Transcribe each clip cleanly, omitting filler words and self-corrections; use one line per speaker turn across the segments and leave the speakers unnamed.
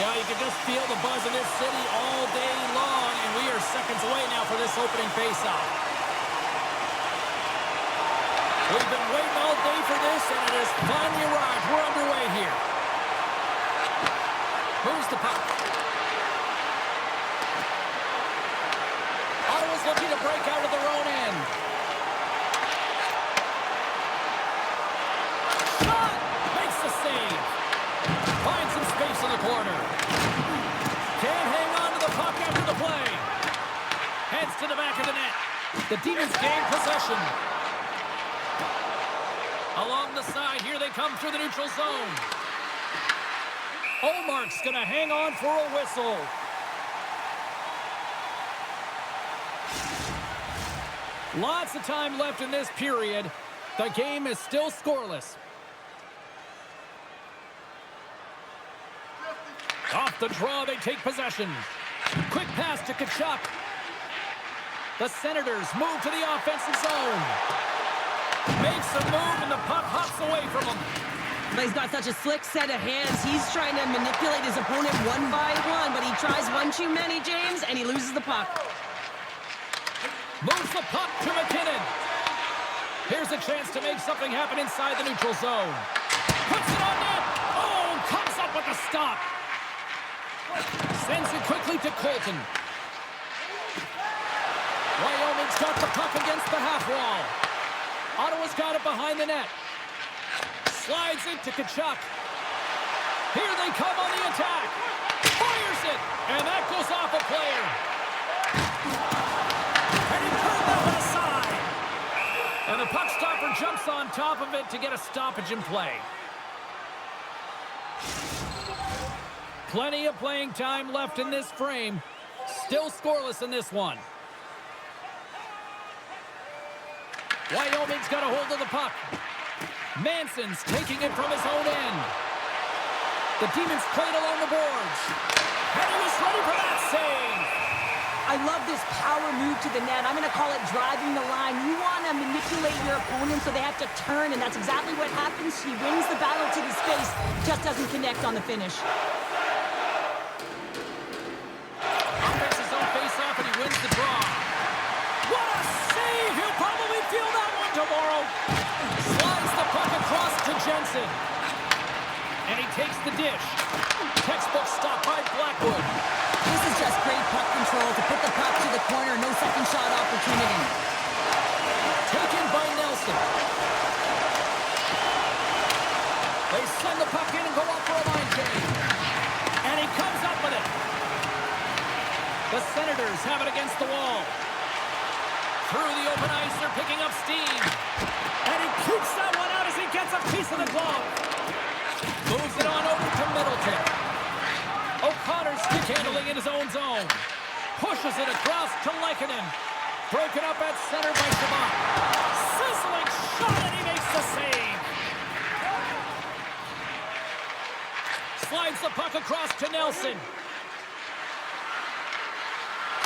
Yeah, you can just feel the buzz in this city all day long, and we are seconds away now for this opening faceoff. We've been waiting all day for this, and it has finally arrived. We're underway here. Moves the puck. Ottawa's looking to break out of their own end. Shot! Makes the save. Finds some space in the corner. Can't hang on to the puck after the play. Heads to the back of the net. The Demons gain possession. Along the side, here they come through the neutral zone. Olmark's going to hang on for a whistle. Lots of time left in this period. The game is still scoreless. Off the draw, they take possession. Quick pass to Tkachuk. The Senators move to the offensive zone. Makes a move, and the puck hops away from him.
But he's got such a slick set of hands. He's trying to manipulate his opponent one by one, but he tries one too many, James, and he loses the puck.
Moves the puck to McKinnon. Here's a chance to make something happen inside the neutral zone. Puts it on net. Oh, comes up with a stop. Sends it quickly to Colton. Wyoming's got the puck against the half wall. Ottawa's got it behind the net. Slides it to Tkachuk. Here they come on the attack. Fires it, and that goes off a player. And he turned that one aside. And the puck stopper jumps on top of it to get a stoppage in play. Plenty of playing time left in this frame. Still scoreless in this one. Wyoming's got a hold of the puck. Manson's taking it from his own end. The Demons played along the boards. And he was ready for that save.
I love this power move to the net. I'm going to call it driving the line. You want to manipulate your opponent so they have to turn, and that's exactly what happens. He wins the battle to the space, just doesn't connect on the finish.
Offense his own face-off, and he wins the draw. What a save! He'll probably feel that one tomorrow. Slides the puck across to Jensen. And he takes the dish. Textbook stop by Blackwood.
This is just great puck control to put the puck to the corner. No second shot opportunity.
Taken by Nelson. They send the puck in and go up for a line change. And he comes up with it. The Senators have it against the wall. Through the open ice, they're picking up steam. And he keeps that one out as he gets a piece of the glove. Moves it on over to Middleton. O'Connor's stick handling in his own zone. Pushes it across to Lehkonen. Broken up at center by Shabbat. Sizzling shot, and he makes the save. Slides the puck across to Nelson.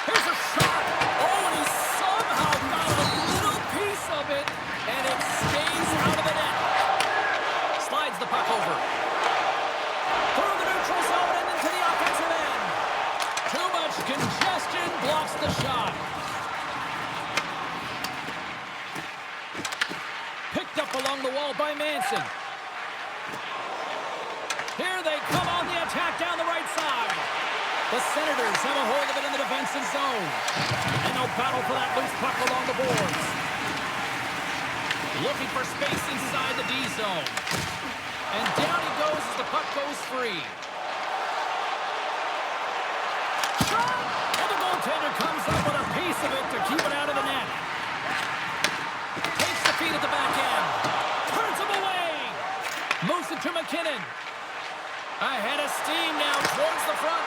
Here's a shot. Oh, and he somehow got a little piece of it, and it stays out of the net. Slides the puck over. Through the neutral zone and into the offensive end. Too much congestion blocks the shot. Picked up along the wall by Manson. Here they come on the attack down the right side. The Senators have a hold of it in the defensive zone. And they'll battle for that loose puck along the boards. Looking for space inside the D zone. And down he goes as the puck goes free. Shot! And the goaltender comes up with a piece of it to keep it out of the net. Takes the feed at the back end. Turns him away. Moves it to McKinnon. Ahead of steam now towards the front.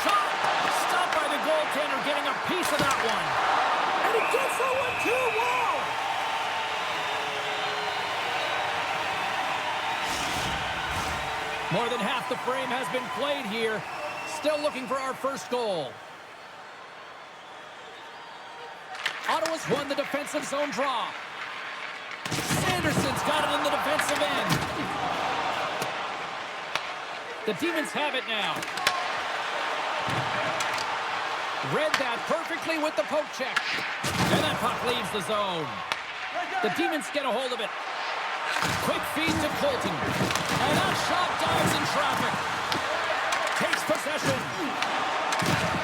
Shot! Stopped by the goaltender, getting a piece of that one. And he gets that one too. Wow! More than half the frame has been played here. Still looking for our first goal. Ottawa's won the defensive zone draw. Sanderson's got it in the defensive end. The Demons have it now. Read that perfectly with the poke check. And that puck leaves the zone. The Demons get a hold of it. Quick feed to Colton. And that shot dives in traffic. Takes possession.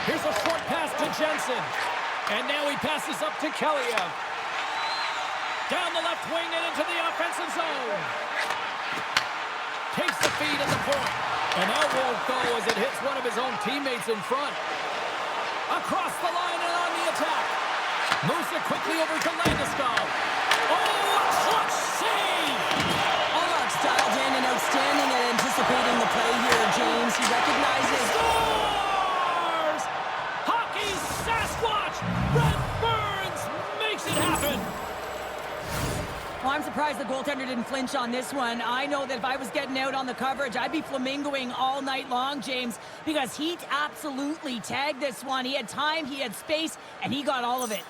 Here's a short pass to Jensen. And now he passes up to Kaliev. Down the left wing and into the offensive zone. Takes the feed at the point. And that won't go as it hits one of his own teammates in front. Across the line and on the attack. Moves it quickly over to Landeskog. Oh, a clutch save!
Allmark's dialed in and outstanding at anticipating the play here, James. He recognizes...
Scores! Hockey Sasquatch! Brent Burns makes it happen!
Well, I'm surprised the goaltender didn't flinch on this one. I know that if I was getting out on the coverage, I'd be flamingoing all night long, James, because he absolutely tagged this one. He had time, he had space, and he got all of it.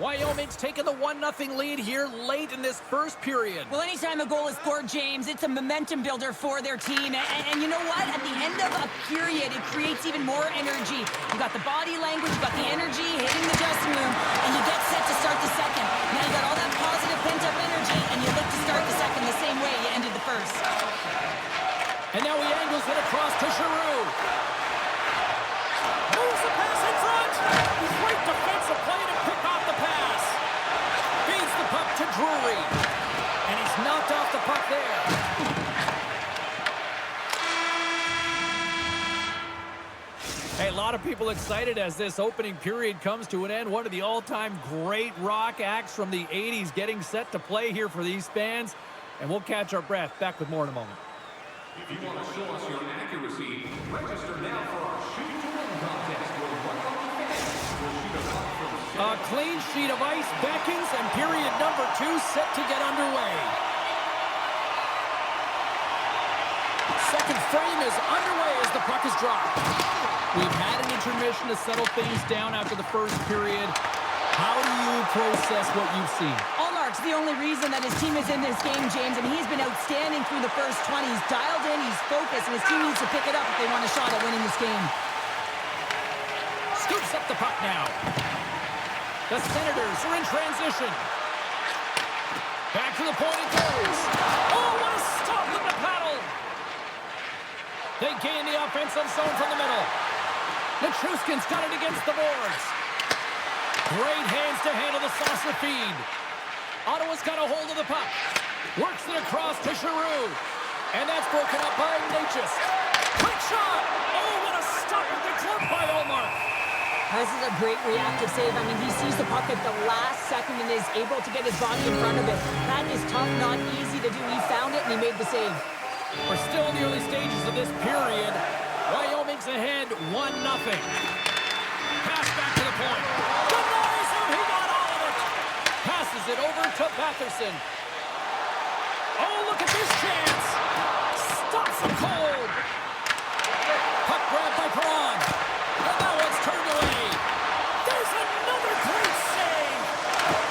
Wyoming's taken the 1-0 lead here late in this first period.
Well, anytime a goal is scored, James, it's a momentum builder for their team. And you know what? At the end of a period, it creates even more energy. You got the body language, you got the energy hitting the dressing room, and you get set to start the second. Now you got all that positive pent-up energy, and you look to start the second the same way you ended the first.
And now he angles it across to Giroux. Moves the pass in front. Great defensive play to pick off the pass. Feeds the puck to Drury. And he's knocked off the puck there. Hey, a lot of people excited as this opening period comes to an end. One of the all-time great rock acts from the 80s getting set to play here for these fans. And we'll catch our breath. Back with more in a moment.
If you want to show us your accuracy, register now for our Shoot to Win contest where one lucky fan will shoot a puck from
a clean sheet of ice beckons, and period number 2 set to get underway. Second frame is underway as the puck is dropped. We've had an intermission to settle things down after the first period. How do you process what you've seen?
Allmark's the only reason that his team is in this game, James, and he's been outstanding through the first 20. He's dialed in, he's focused, and his team needs to pick it up if they want a shot at winning this game.
Scoops up the puck now. The Senators are in transition. Back to the point it goes. Oh, what a stop with the paddle! They gain the offensive zone from the middle. Nichushkin's got it against the boards. Great hands to handle the saucer feed. Ottawa's got a hold of the puck. Works it across to Giroux. And that's broken up by Natchez. Quick shot! Oh, what a stop with the glove by Ullmark.
This is a great reactive save. I mean, he sees the puck at the last second and is able to get his body in front of it. That is tough, not easy to do. He found it and he made the save.
We're still in the early stages of this period. Wyoming's ahead 1-0. Pass back to the point. Denies him. He got all of it. Passes it over to Batherson. Oh, look at this chance. Stops him cold. Puck grabbed by Perron. And that one's turned away. There's another great save.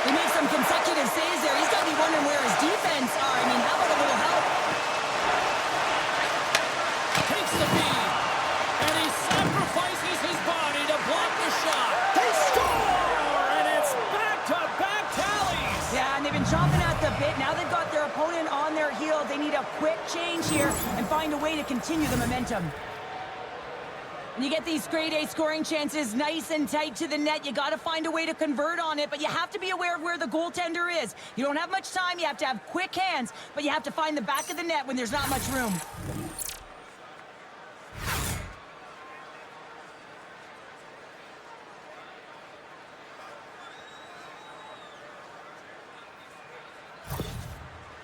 He made some consecutive saves there. He's got to be wondering where his defense are. I mean, how about a little help?
Takes the feed. And he sacrifices his body to block the shot. They score! And it's back-to-back tallies.
Yeah, and they've been chomping at the bit. Now they've got their opponent on their heels. They need a quick change here and find a way to continue the momentum. And you get these grade A scoring chances nice and tight to the net. You got to find a way to convert on it, but you have to be aware of where the goaltender is. You don't have much time. You have to have quick hands, but you have to find the back of the net when there's not much room.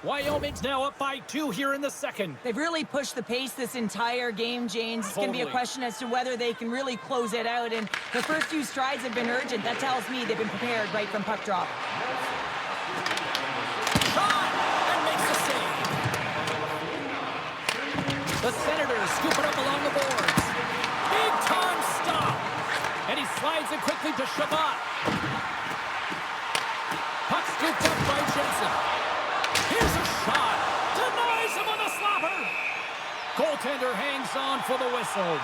Wyoming's now up by 2 here in the second.
They've really pushed the pace this entire game, James. It's going to be a question as to whether they can really close it out. And the first few strides have been urgent. That tells me they've been prepared right from puck drop.
The Senators scoop it up along the boards. Big time stop. And he slides it quickly to Shabbat. Puck scooped up by Jensen. Here's a shot. Denies him on the slapper. Goaltender hangs on for the whistle.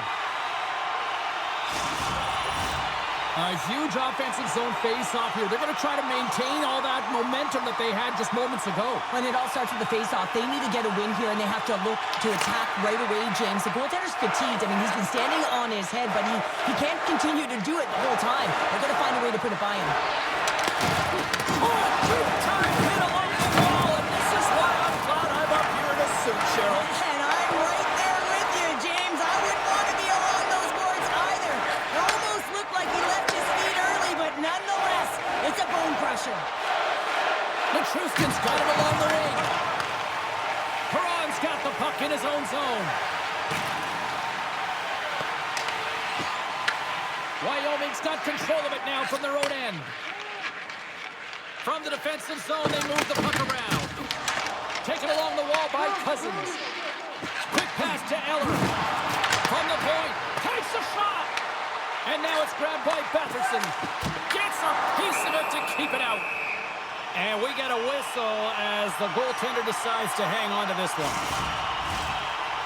A huge offensive zone face-off here. They're going to try to maintain all that momentum that they had just moments ago.
When it all starts with the face-off, they need to get a win here, and they have to look to attack right away, James. The goaltender's fatigued. I mean, he's been standing on his head, but he can't continue to do it the whole time. They're going to find a way to put it by him.
Oh, big-time hit along the wall, and this is why I'm glad I'm up here in a suit, Cheryl.
And I'm right there with you, James. I wouldn't want to be along those boards either. It almost looked like he left his feet early, but nonetheless, it's a bone crusher.
Matruskin's got him along the wing. Perron's got the puck in his own zone. Wyoming's got control of it now from their own end. From the defensive zone, they move the puck around. Taken along the wall by Cousins. Quick pass to Eller. From the point, takes a shot. And now it's grabbed by Batherson. Gets a piece of it to keep it out. And we get a whistle as the goaltender decides to hang on to this one.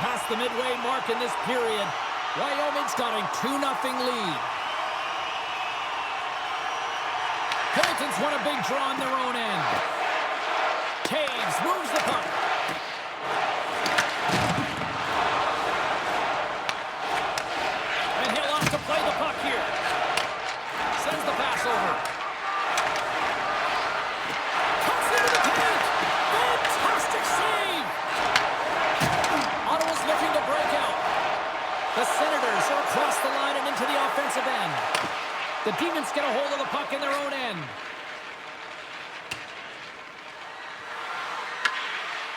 Past the midway mark in this period, Wyoming's got a 2-0 lead. Colton's won a big draw on their own end. Taves moves the puck. And he'll off to play the puck here. Sends the pass over. Comes into the paint. Fantastic save. Ottawa's looking to break out. The Senators are across the line and into the offensive end. The Demons get a hold of the puck in their own end.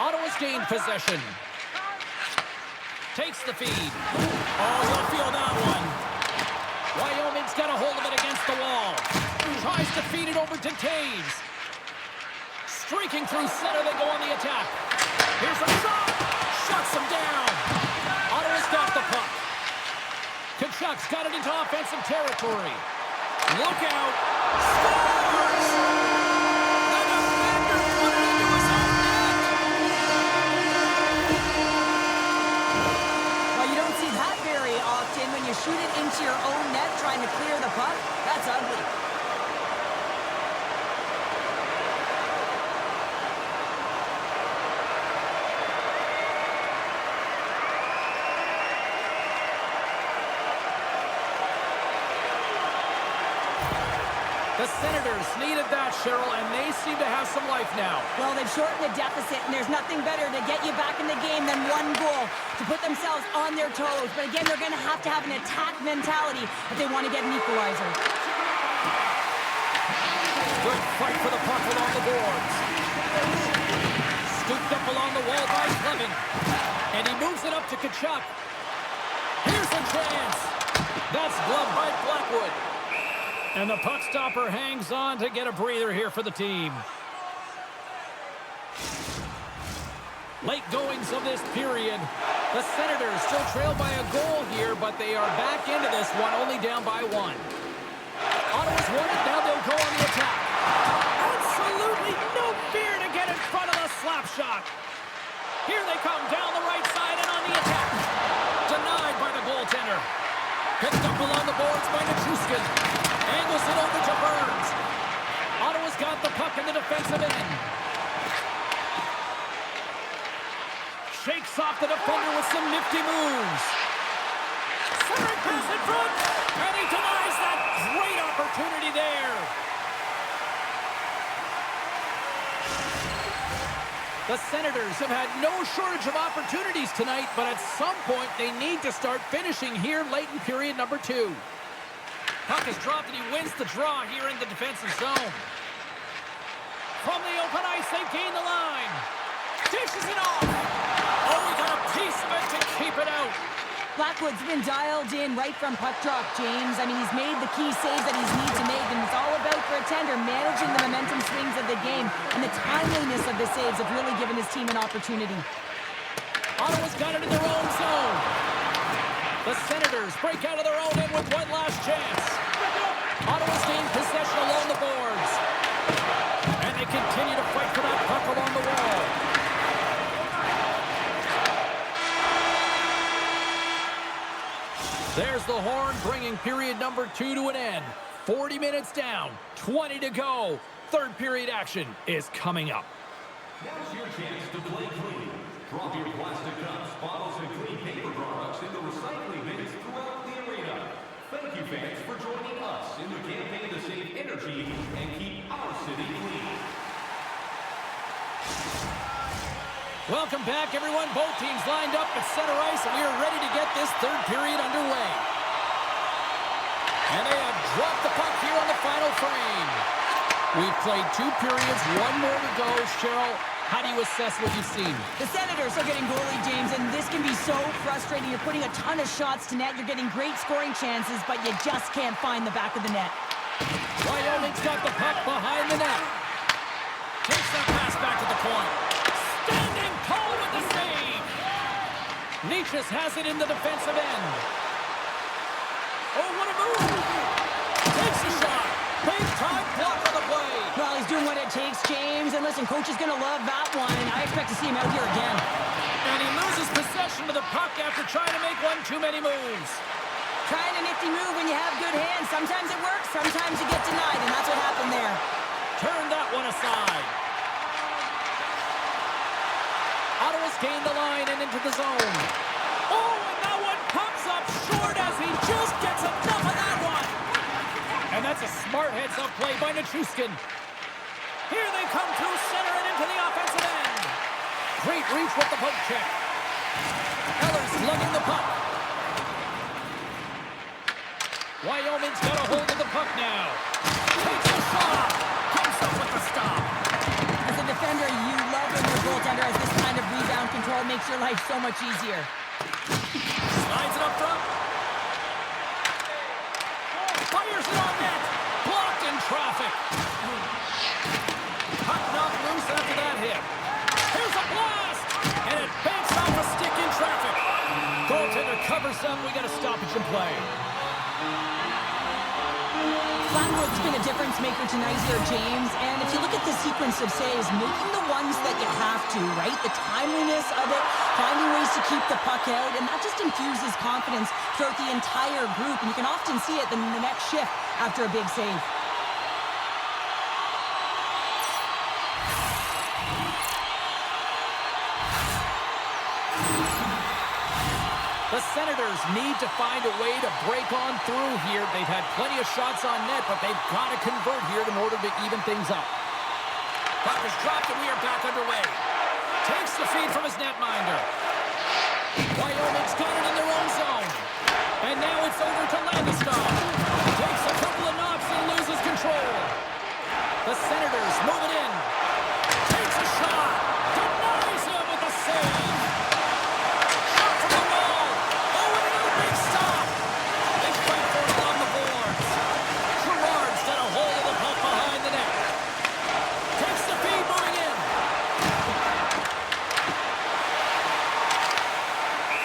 Ottawa's gained possession. Takes the feed. Oh, you'll feel that one. Wyoming's got a hold of it against the wall. Tries to feed it over to Taves. Streaking through center, they go on the attack. Here's a shot. Shuts them down. Ottawa's got the puck. Tkachuk's got it into offensive territory. Look out. Scores! The defender put it into his own net.
Well, you don't see that very often when you shoot it into your own net trying to clear the puck. That's ugly.
The Senators needed that, Cheryl, and they seem to have some life now.
Well, they've shortened the deficit, and there's nothing better to get you back in the game than one goal to put themselves on their toes. But again, they're going to have an attack mentality if they want to get an equalizer.
Good fight for the puck along the boards. Scooped up along the wall by Fleming. And he moves it up to Tkachuk. Here's a chance. That's gloved by Blackwood. And the puck stopper hangs on to get a breather here for the team. Late goings of this period. The Senators still trail by a goal here, but they are back into this one, only down by 1. Ottawa's won it, now they'll go on the attack. Absolutely no fear to get in front of the slap shot. Here they come down the right side and on the attack. Denied by the goaltender. Picked up along the boards by Nichushkin. Angles it over to Burns. Ottawa's got the puck in the defensive end. Shakes off the defender with some nifty moves. Centering pass in front. And he denies that great opportunity there. The Senators have had no shortage of opportunities tonight, but at some point they need to start finishing here late in period number 2. Puck is dropped and he wins the draw here in the defensive zone. From the open ice, they gain the line. Dishes it off. Oh, he got a piece of it to keep it out.
Blackwood's been dialed in right from puck drop, James. I mean, he's made the key saves that he's need to make, and it's all about for a tender managing the momentum swings of the game, and the timeliness of the saves have really given his team an opportunity.
Ottawa's got it in their own zone. The Senators break out of their own end with one last chance. Ottawa's gained possession along the boards. And they continue to fight for that puck along the wall. There's the horn, bringing period number 2 to an end. 40 minutes down, 20 to go. Third period action is coming up.
Now's your chance to play clean. Drop your plastic cups, bottles, and clean paper products in the recycling bins throughout the arena. Thank you, fans, for joining us in the campaign to save energy and keep our city clean.
Welcome back, everyone. Both teams lined up at center ice, and we are ready to get this third period underway. And they have dropped the puck here on the final frame. We've played 2 periods, 1 more to go. Cheryl, how do you assess what you've seen?
The Senators are getting goalie, James, and this can be so frustrating. You're putting a ton of shots to net. You're getting great scoring chances, but you just can't find the back of the net.
Wyoming's got the puck behind the net. Takes that pass back to the point. Standing tall with the save. Nietzsche has it in the defensive end. Oh, what a move. Takes a shot. Big time block on the play.
Well, he's doing what it takes, James. And listen, coach is going to love that one. I expect to see him out here again.
And he loses possession of the puck after trying to make one too many moves.
Trying a nifty move when you have good hands. Sometimes it works, sometimes you get denied, and that's what happened there.
Turn that one aside. Ottawa's gained the line and into the zone. Oh, and that one comes up short as he just gets enough of that one. And that's a smart heads-up play by Nichushkin. Here they come through center and into the offensive end. Great reach with the poke check. Eller's lugging the puck. Wyoming's got a hold of the puck now. Takes a shot. Comes up with the stop.
As a defender, you love when your goaltender has this kind of rebound control. Makes your life so much easier.
Slides it up front. Fires it on net. Blocked in traffic. Puck knocked loose after that hit. Here's a blast. And it banks off a stick in traffic. Goaltender covers them. We got a stoppage in play.
Flatwood's been a difference maker tonight here, James. And if you look at the sequence of saves, making the ones that you have to, right? The timeliness of it, finding ways to keep the puck out, and that just infuses confidence throughout the entire group. And you can often see it in the next shift after a big save.
The Senators need to find a way to break on through here. They've had plenty of shots on net, but they've got to convert here in order to even things up. Puck is dropped, and we are back underway. Takes the feed from his netminder. Wyoming's got it in their own zone. And now it's over to Landeskog. Takes a couple of knocks and loses control. The Senators move it in. Takes a shot. Denies him with a save.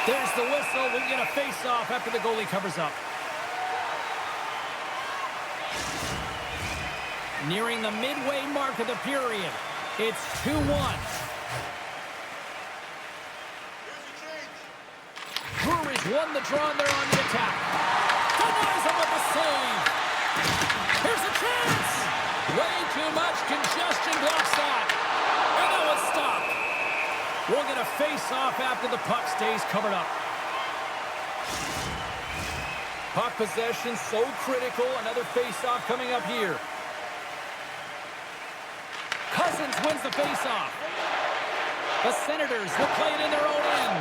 There's the whistle. We'll get a face-off after the goalie covers up. Nearing the midway mark of the period. It's 2-1. Breweries won the draw and they're on the attack. Denies him with the save. Here's a chance. Way too much congestion blocks that. And that was stopped. We'll get a face-off after the puck stays covered up. Puck possession so critical. Another face-off coming up here. Cousins wins the face-off. The Senators will play it in their own end.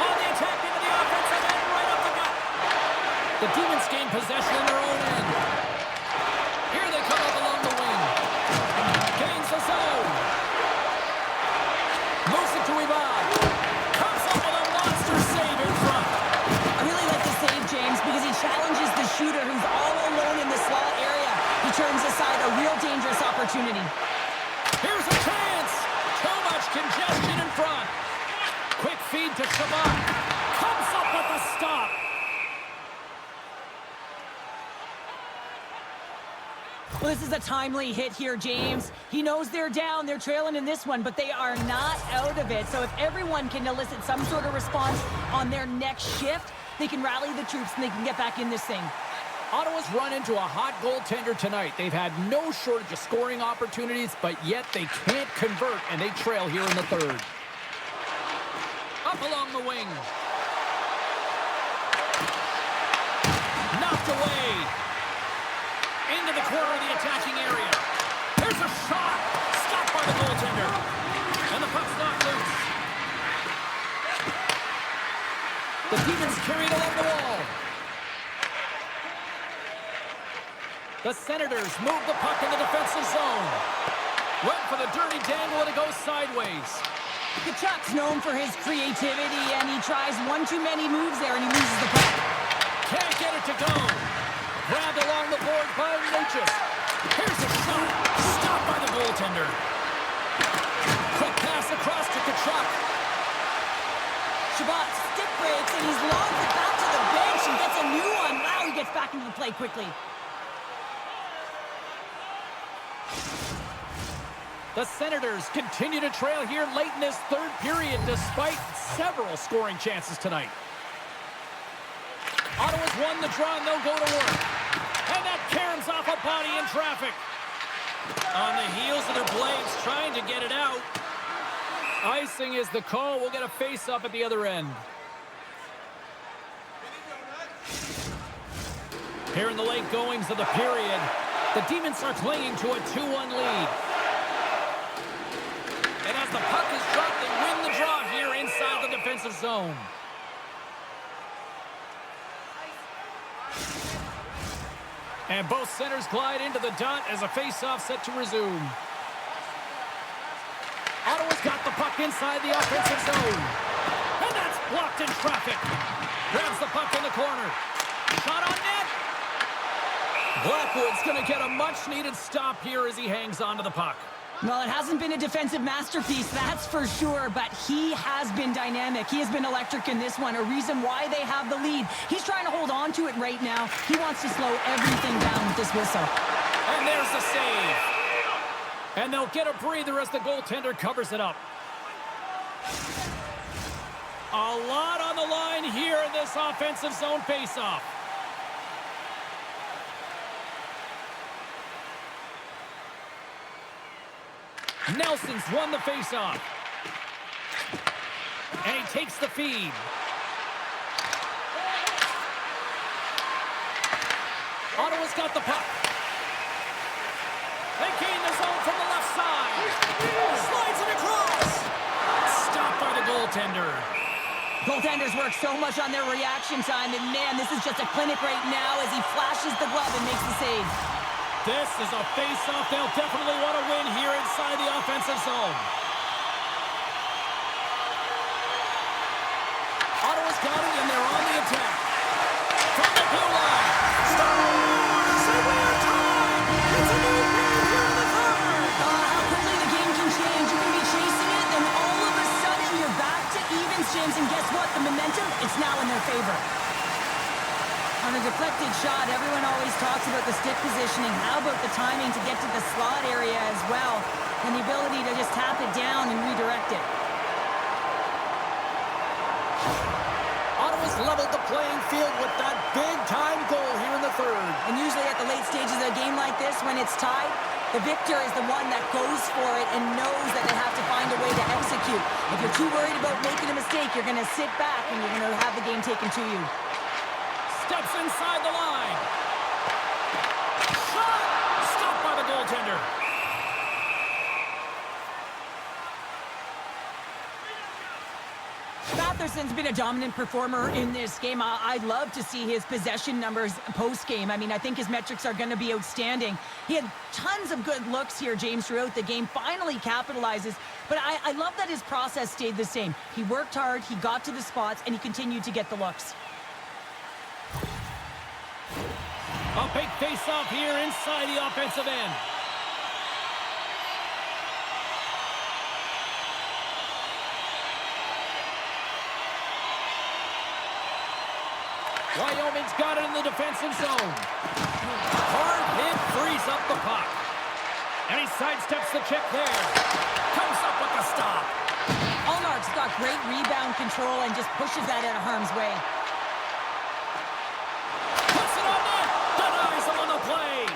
On the attack into the offensive end, right up the gut. The Demons gain possession in their own end. Here they come up along the wing. Gains the zone. Moves it to Ivan. Comes up with a monster save in front.
I really like the save, James, because he challenges the shooter who's all alone in the slot area. He turns aside a real dangerous opportunity.
Here's a chance. Too much congestion in front. feed to Shabbat. Comes up with the stop.
Well, this is a timely hit here, James. He knows they're down. They're trailing in this one, but they are not out of it. So if everyone can elicit some sort of response on their next shift, they can rally the troops and they can get back in this thing.
Ottawa's run into a hot goaltender tonight. They've had no shortage of scoring opportunities, but yet they can't convert, and they trail here in the third. Up along the wing. Knocked away. Into the corner of the attacking area. Here's a shot. Stopped by the goaltender. And the puck's not loose. The Demons carried along the wall. The Senators move the puck in the defensive zone. Went for the dirty dangle and it goes sideways.
Kachuk's known for his creativity, and he tries one too many moves there, and he loses the puck.
Can't get it to go. Grabbed along the board by Lucius. Here's a shot. Stopped by the goaltender. Quick pass across to Kachuk.
Shabbat stick breaks, and he's logged it back to the bench and gets a new one. Wow, he gets back into the play quickly.
The Senators continue to trail here late in this third period despite several scoring chances tonight. Ottawa's won the draw and they'll go to work. And that caroms off a body in traffic. On the heels of their blades trying to get it out. Icing is the call. We'll get a face-up at the other end. Here in the late goings of the period, the Demons are clinging to a 2-1 lead. And as the puck is dropped, they win the draw here inside the defensive zone. And both centers glide into the dot as a face-off set to resume. Ottawa's got the puck inside the offensive zone. And that's blocked in traffic. Grabs the puck in the corner. Shot on net. Blackwood's going to get a much-needed stop here as he hangs onto the puck.
Well, it hasn't been a defensive masterpiece, that's for sure, but he has been dynamic. He has been electric in this one, a reason why they have the lead. He's trying to hold on to it right now. He wants to slow everything down with this whistle.
And there's the save. And they'll get a breather as the goaltender covers it up. A lot on the line here in this offensive zone faceoff. Nelson's won the faceoff. And he takes the feed. Ottawa's got the puck. They gain the zone from the left side. Slides it across. Stopped by the goaltender.
Goaltenders work so much on their reaction time, and man, this is just a clinic right now as he flashes the glove and makes the save.
This is a face-off they'll definitely want to win here inside the offensive zone. Ottawa's got it, and they're on the attack. From the blue line. Scores! And we are tied! It's a new lead here in the third!
How quickly the game can change. You can be chasing it, and all of a sudden you're back to evens, James. And guess what? The momentum, it's now in their favor. On a deflected shot, everyone always talks about the stick positioning. How about the timing to get to the slot area as well? And the ability to just tap it down and redirect it.
Ottawa's leveled the playing field with that big-time goal here in the third.
And usually at the late stages of a game like this, when it's tied, the victor is the one that goes for it and knows that they have to find a way to execute. If you're too worried about making a mistake, you're going to sit back and you're going to have the game taken to you.
Steps inside the line. Shot! Stopped by the goaltender.
Matheson's been a dominant performer in this game. I'd love to see his possession numbers post-game. I mean, I think his metrics are going to be outstanding. He had tons of good looks here, James, throughout the game. Finally capitalizes. But I love that his process stayed the same. He worked hard, he got to the spots, and he continued to get the looks.
A big face-off here inside the offensive end. Wyoming's got it in the defensive zone. Hard hit frees up the puck. And he sidesteps the check there. Comes up with the stop.
Ullmark's got great rebound control and just pushes that out of harm's way.
Puts it on net. Denies him on the play.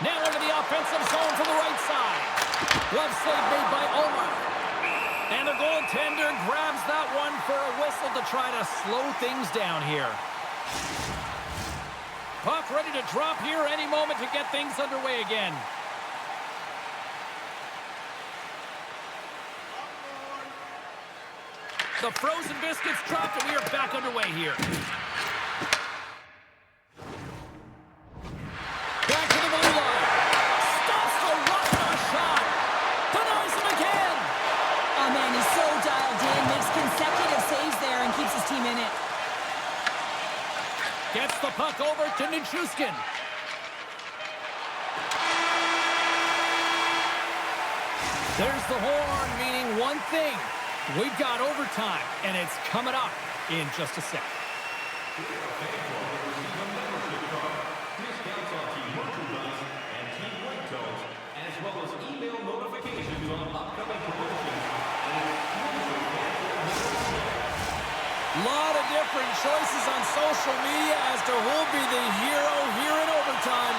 Now into the offensive zone from the right side. Glove save made by Ullmark. And the goaltender grabs that one for a whistle to try to slow things down here. Puck ready to drop here any moment to get things underway again. The frozen biscuits dropped and we are back underway here. Back to the blue line. Stops the rush on a shot. Denies him again.
Oh man, he's so dialed in, makes consecutive saves there and keeps his team in it.
Gets the puck over to Nichushkin. There's the horn, meaning one thing. We've got overtime, and it's coming up in just a sec.
Discounts on team merchandise and team ringtones, as well as email notifications on upcoming promotions.
Lot of different choices on social media as to who'll be the hero here in overtime.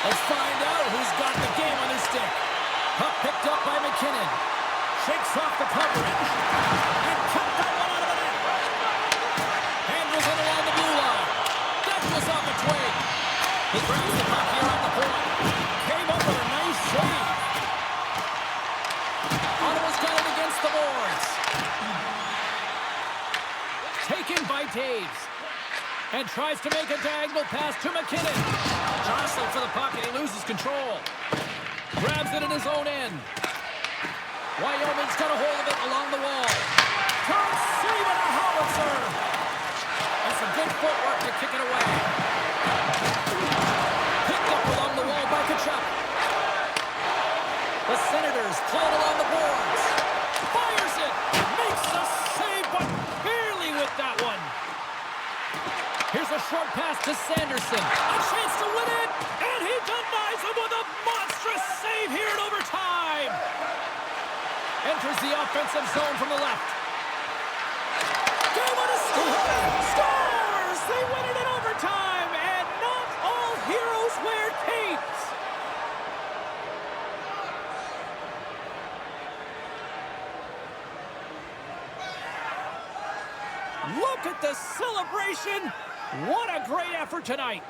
Let's find out who's got the game on their stick. Puck picked up by McKinnon. Shakes off the coverage. And cut that one out of the net. Handles it along the blue line. That was off the twig. He grabs the puck here on the point. Came up with a nice save. Ottawa's got it against the boards. Taken by Taves. And tries to make a diagonal pass to McKinnon. Jostling for the puck and he loses control. Grabs it in his own end. Wyoming's got a hold of it along the wall. Turns, save and a howitzer. And some good footwork to kick it away. Picked up along the wall by Kachuk. The Senators play it along the boards. Fires it. Makes the save, but barely with that one. Here's a short pass to Sanderson. A chance to win it. And he denies him with a monstrous save here in overtime. Enters the offensive zone from the left. They want to score! Scores! They win it in overtime, and not all heroes wear capes. Look at the celebration! What a great effort tonight!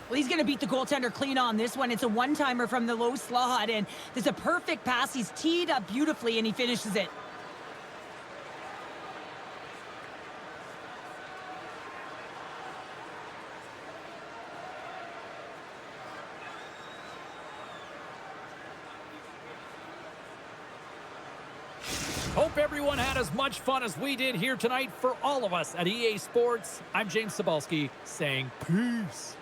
Well, he's going to beat the goaltender clean on this one. It's a one-timer from the low slot, and there's a perfect pass. He's teed up beautifully, and he finishes it.
Hope everyone had as much fun as we did here tonight. For all of us at EA Sports, I'm James Cybulski saying peace.